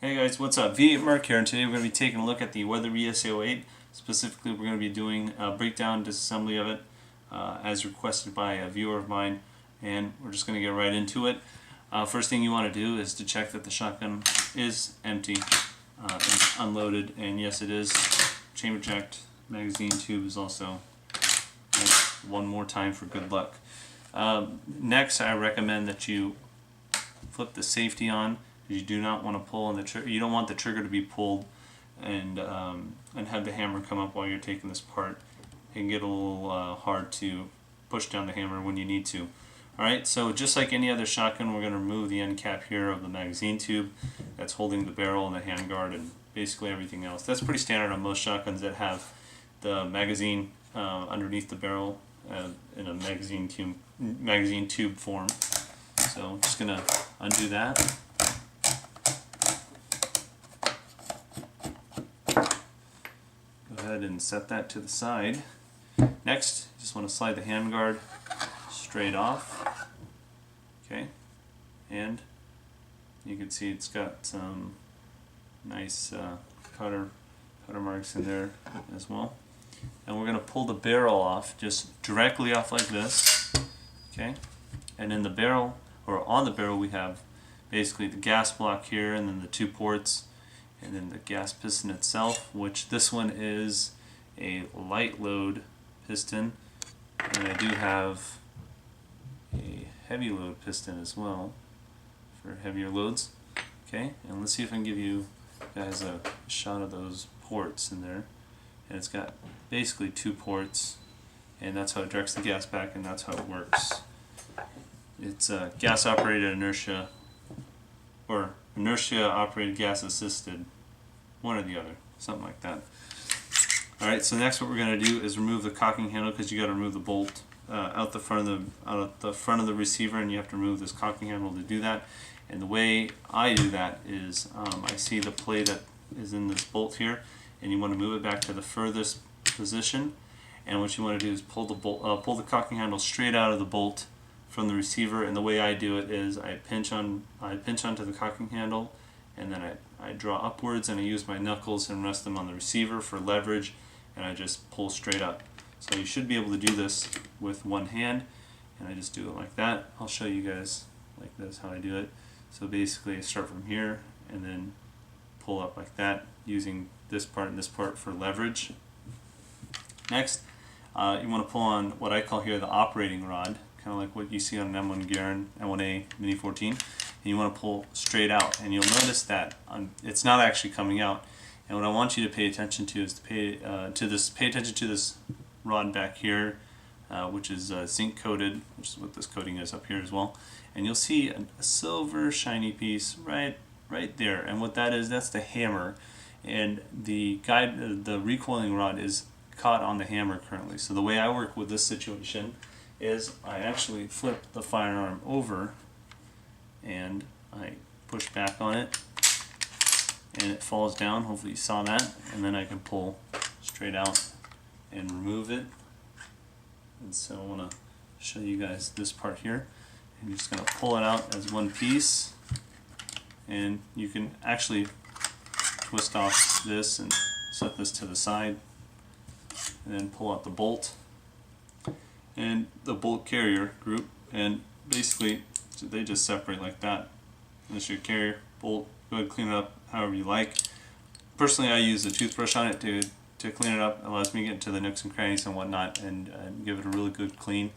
Hey guys, what's up? V8 Mark here, and today we're going to be taking a look at the Weatherby SA-08. Specifically, we're going to be doing a breakdown disassembly of it as requested by a viewer of mine, and we're just going to get right into it. First thing you want to do is to check that the shotgun is empty and unloaded, and yes it is. Chamber checked. Magazine tube is also one more time for good luck. Next, I recommend that you flip the safety on. You do not want to pull on the trigger. You don't want the trigger to be pulled and have the hammer come up while you're taking this apart. It can get a little hard to push down the hammer when you need to. Alright, so just like any other shotgun, we're going to remove the end cap here of the magazine tube that's holding the barrel and the handguard and basically everything else. That's pretty standard on most shotguns that have the magazine underneath the barrel in a magazine tube form. So I'm just going to undo that. And set that to the side. Next, you just want to slide the handguard straight off. Okay, and you can see it's got some nice cutter marks in there as well. And we're going to pull the barrel off, just directly off like this. Okay, and in the barrel, or on the barrel, we have basically the gas block here, and then the two ports. And then the gas piston itself, which this one is a light load piston, and I do have a heavy load piston as well for heavier loads. Okay, and let's see if I can give you guys a shot of those ports in there. And it's got basically two ports, and that's how it directs the gas back, and that's how it works. It's gas operated inertia, or inertia operated gas assisted, one or the other, something like that. Alright, so next what we're going to do is remove the cocking handle, because you got to remove the bolt out the front of the receiver, and you have to remove this cocking handle to do that. And the way I do that is I see the play that is in this bolt here, and you want to move it back to the furthest position, and what you want to do is pull the cocking handle straight out of the bolt from the receiver. And the way I do it is I pinch onto the cocking handle, and then I draw upwards, and I use my knuckles and rest them on the receiver for leverage, and I just pull straight up. So you should be able to do this with one hand, and I just do it like that. I'll show you guys like this how I do it. So basically I start from here and then pull up like that, using this part and this part for leverage. Next, you want to pull on what I call here the operating rod, kind of like what you see on an M1 Garand M1A Mini 14, and you want to pull straight out, and you'll notice that it's not actually coming out. And what I want you to pay attention to is pay attention to this rod back here, which is zinc coated, which is what this coating is up here as well. And you'll see a silver shiny piece right there, and what that is, that's the hammer, and the recoiling rod is caught on the hammer currently. So the way I work with this situation is I actually flip the firearm over and I push back on it, and it falls down. Hopefully you saw that, and then I can pull straight out and remove it. And so I want to show you guys this part here. I'm just going to pull it out as one piece, and you can actually twist off this and set this to the side, and then pull out the bolt and the bolt carrier group, and basically they just separate like that. This is your carrier bolt. Go ahead and clean it up however you like. Personally, I use a toothbrush on it to clean it up. It allows me to get into the nooks and crannies and whatnot, and give it a really good clean.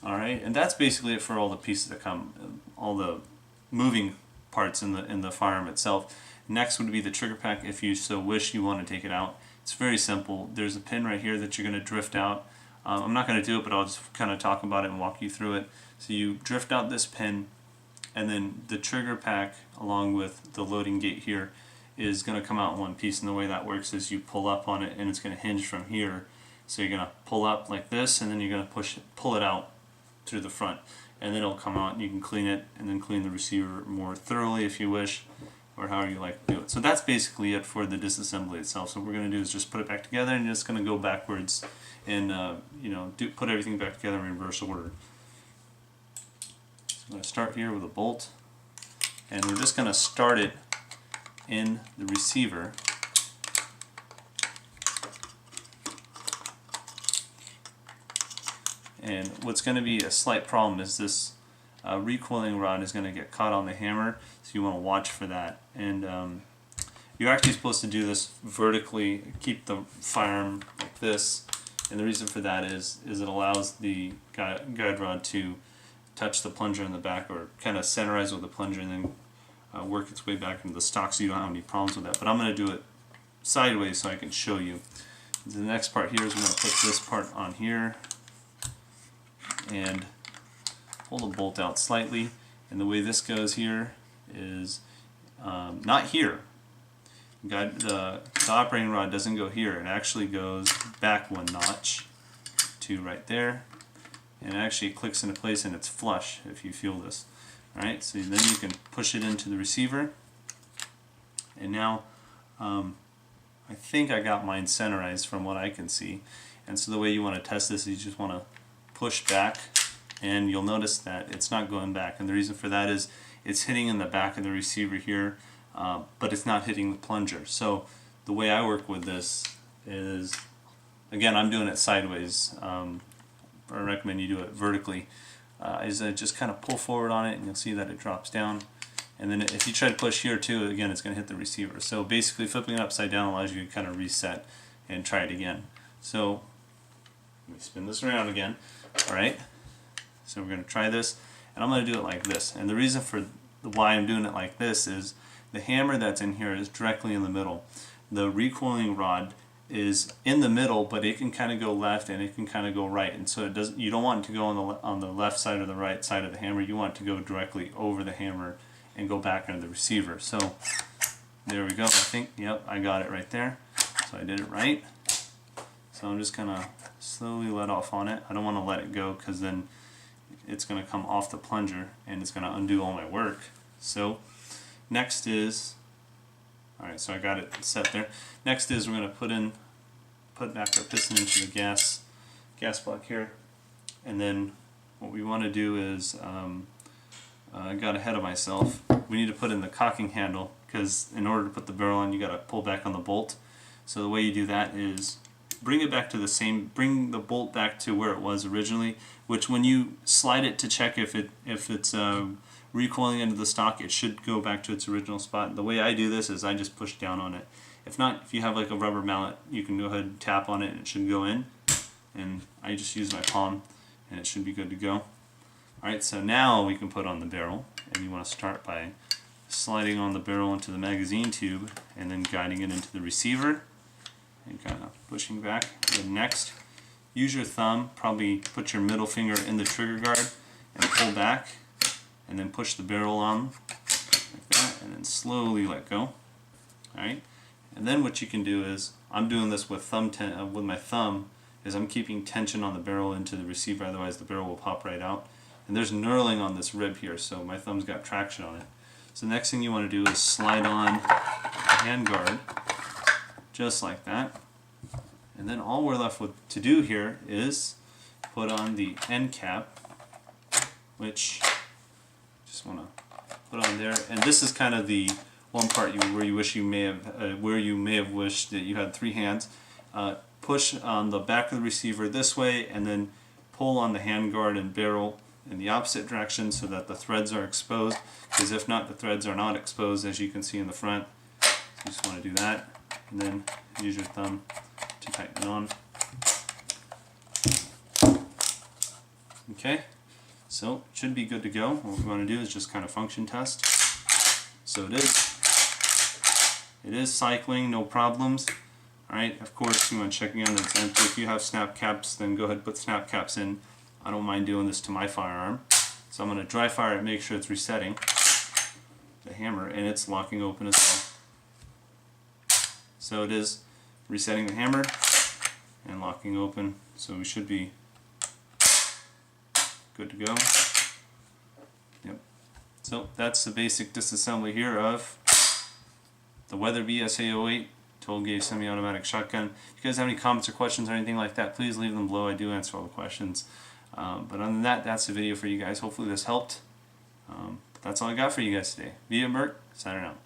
Alright, and that's basically it for all the pieces that come, all the moving parts in the firearm itself. Next would be the trigger pack. If you so wish, you want to take it out. It's very simple. There's a pin right here that you're going to drift out. I'm not going to do it, but I'll just kind of talk about it and walk you through it. So you drift out this pin, and then the trigger pack along with the loading gate here is going to come out in one piece, and the way that works is you pull up on it, and it's going to hinge from here. So you're going to pull up like this, and then you're going to pull it out through the front, and then it'll come out, and you can clean it and then clean the receiver more thoroughly if you wish, or however you like to do it. So that's basically it for the disassembly itself. So what we're going to do is just put it back together, and you're just going to go backwards and put everything back together in reverse order. So I'm going to start here with a bolt. and we're just going to start it in the receiver. And what's going to be a slight problem is this recoiling rod is going to get caught on the hammer, so you want to watch for that. And you're actually supposed to do this vertically, keep the firearm like this, and the reason for that is it allows the guide rod to touch the plunger in the back, or kind of centerize with the plunger and then work its way back into the stock, so you don't have any problems with that. But I'm going to do it sideways so I can show you. The next part here is we're going to put this part on here and pull the bolt out slightly, and the way this goes here is not here. The operating rod doesn't go here, it actually goes back one notch to right there, and it actually clicks into place and it's flush if you feel this. Alright, so then you can push it into the receiver, and now I think I got mine centerized from what I can see. And so the way you want to test this is you just want to push back, and you'll notice that it's not going back, and the reason for that is it's hitting in the back of the receiver here, but it's not hitting the plunger. So the way I work with this is, again, I'm doing it sideways. I recommend you do it vertically. Is I just kind of pull forward on it, and you'll see that it drops down. And then if you try to push here too, again, it's going to hit the receiver. So basically flipping it upside down allows you to kind of reset and try it again. So let me spin this around again. Alright, so we're going to try this, and I'm going to do it like this. And the reason for why I'm doing it like this is the hammer that's in here is directly in the middle. The recoiling rod is in the middle, but it can kind of go left and it can kind of go right, and so it doesn't. You don't want it to go on the left side or the right side of the hammer. You want it to go directly over the hammer and go back into the receiver. So there we go. I think, yep, I got it right there. So I did it right. So I'm just gonna slowly let off on it. I don't want to let it go because then it's going to come off the plunger and it's going to undo all my work. So next is, alright, so I got it set there. Next is we're going to put back our piston into the gas block here, and then what we want to do is, I got ahead of myself, we need to put in the cocking handle, because in order to put the barrel on you got to pull back on the bolt. So the way you do that is bring the bolt back to where it was originally, which when you slide it to check if it's recoiling into the stock, it should go back to its original spot. The way I do this is I just push down on it. If not, if you have like a rubber mallet, you can go ahead and tap on it and it should go in. And I just use my palm and it should be good to go. Alright, so now we can put on the barrel, and you want to start by sliding on the barrel into the magazine tube and then guiding it into the receiver and kind of pushing back. Then next, use your thumb, probably put your middle finger in the trigger guard and pull back, and then push the barrel on like that, and then slowly let go. Alright, and then what you can do is, I'm doing this with my thumb, is I'm keeping tension on the barrel into the receiver, otherwise the barrel will pop right out. And there's knurling on this rib here, so my thumb's got traction on it. So the next thing you want to do is slide on the handguard, just like that. And then all we're left with to do here is put on the end cap, which just want to put on there. And this is kind of the one part where you may have wished that you had 3 hands. Push on the back of the receiver this way, and then pull on the handguard and barrel in the opposite direction so that the threads are exposed, because if not, the threads are not exposed, as you can see in the front. So you just want to do that, and then use your thumb to tighten it on. Okay, so it should be good to go. What we want to do is just kind of function test. So it is cycling, no problems. Alright, of course you want to check again that it's empty. If you have snap caps, then go ahead and put snap caps in. I don't mind doing this to my firearm. So I'm going to dry fire it, make sure it's resetting the hammer, and it's locking open as well. So it is resetting the hammer and locking open, so we should be good to go. Yep. So that's the basic disassembly here of the Weatherby SA-08 12 gauge semi-automatic shotgun. If you guys have any comments or questions or anything like that, please leave them below. I do answer all the questions. But other than that, that's the video for you guys. Hopefully this helped. that's all I got for you guys today. Via Merc, signing out.